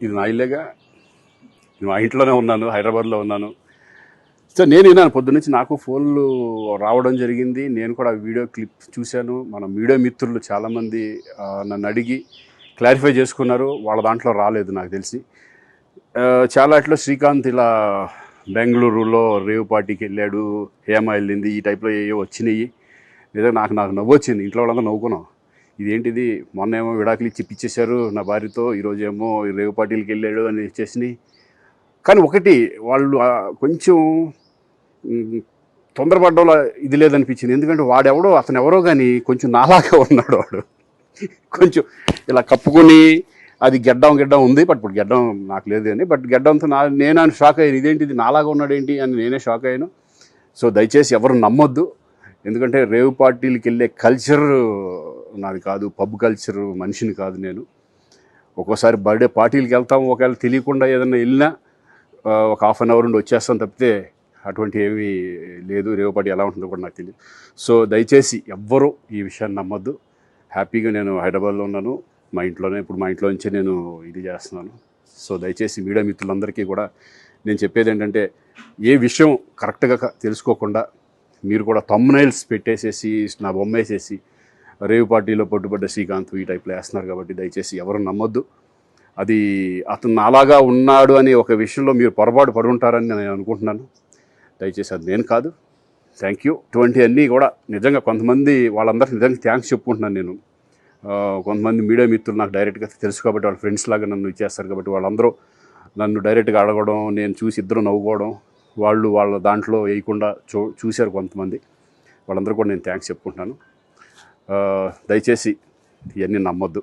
ఇది నా ఇల్లేగా, మా ఇంట్లోనే ఉన్నాను, హైదరాబాద్లో ఉన్నాను. సో నేను విన్నాను పొద్దున్నుంచి, నాకు ఫోన్లు రావడం జరిగింది. నేను కూడా వీడియో క్లిప్ చూశాను. మన మీడియా మిత్రులు చాలామంది నన్ను అడిగి క్లారిఫై చేసుకున్నారు. వాళ్ళ దాంట్లో రాలేదు నాకు తెలిసి. చాలా ఇట్లా శ్రీకాంత్ ఇలా బెంగళూరులో రేవ్ పార్టీకి వెళ్ళాడు, హేమ వెళ్ళింది, ఈ టైప్లో ఏవో వచ్చినాయి. నిజంగా నాకు నవ్వు వచ్చింది. ఇంట్లో వాళ్ళందరూ నవ్వుకున్నాం. ఇదేంటిది, మొన్న ఏమో విడాకులు ఇచ్చి పిచ్చేశారు నా భార్యతో, ఈరోజేమో రేవ్ పార్టీలకు వెళ్ళాడు అని ఇచ్చేసినాయి. కానీ ఒకటి వాళ్ళు కొంచెం తొందరపడ్డంలో ఇది లేదనిపించింది. ఎందుకంటే వాడెవడో, అతను ఎవరో కానీ కొంచెం నాలాగా ఉన్నాడు. వాడు కొంచెం ఇలా కప్పుకొని, అది గెడ్డం ఉంది, బట్ ఇప్పుడు గెడ్డం నాకు లేదు అని, బట్ గెడ్డంతో నేను ఆయన షాక్ అయ్యాను. ఇదేంటిది నాలాగా ఉన్నాడు ఏంటి అని నేనే షాక్ అయ్యాను. సో దయచేసి ఎవరు నమ్మొద్దు. ఎందుకంటే రేవ్ పార్టీలకు వెళ్ళే కల్చర్ నాది కాదు, పబ్ కల్చర్ మనిషిని కాదు నేను. ఒక్కోసారి బర్త్డే పార్టీలకు వెళ్తాము, ఒకవేళ తెలియకుండా ఏదైనా వెళ్ళినా ఒక హాఫ్ అన్ అవర్ నుండి వచ్చేస్తాను తప్పితే అటువంటి ఏమీ లేదు. రేవ్ పార్టీ ఎలా ఉంటుందో కూడా నాకు తెలియదు. సో దయచేసి ఎవ్వరూ ఈ విషయాన్ని నమ్మొద్దు. హ్యాపీగా నేను హైదరాబాద్లో ఉన్నాను, మా ఇంట్లోనే. ఇప్పుడు మా ఇంట్లో నుంచే నేను ఇది చేస్తున్నాను. సో దయచేసి మీడియా మిత్రులందరికీ కూడా నేను చెప్పేది ఏంటంటే, ఏ విషయం కరెక్ట్గా తెలుసుకోకుండా మీరు కూడా థంబ్నైల్స్ పెట్టేసేసి నా బొమ్మ వేసేసి రేవ్ పార్టీలో పట్టుబడ్డ శ్రీకాంత్ ఈ టైప్లో వేస్తున్నారు. కాబట్టి దయచేసి ఎవరు నమ్మొద్దు. అది అతను అలాగా ఉన్నాడు అనే ఒక విషయంలో మీరు పొరపాటు పడి ఉంటారని నేను అనుకుంటున్నాను. దయచేసి అది నేను కాదు. Thank you. ఇటువంటివన్నీ కూడా నిజంగా కొంతమంది వాళ్ళందరికీ నిజంగా థ్యాంక్స్ చెప్పుకుంటున్నాను నేను. కొంతమంది మీడియా మిత్రులు నాకు డైరెక్ట్గా తెలుసు కాబట్టి, వాళ్ళ ఫ్రెండ్స్ లాగా నన్ను ఇచ్చేస్తారు కాబట్టి, వాళ్ళందరూ నన్ను డైరెక్ట్గా అడగడం, నేను చూసి ఇద్దరు నవ్వుకోవడం, వాళ్ళు వాళ్ళ దాంట్లో వేయకుండా చూశారు కొంతమంది. వాళ్ళందరూ కూడా నేను థ్యాంక్స్ చెప్పుకుంటున్నాను. దయచేసి ఇవన్నీ నమ్మొద్దు.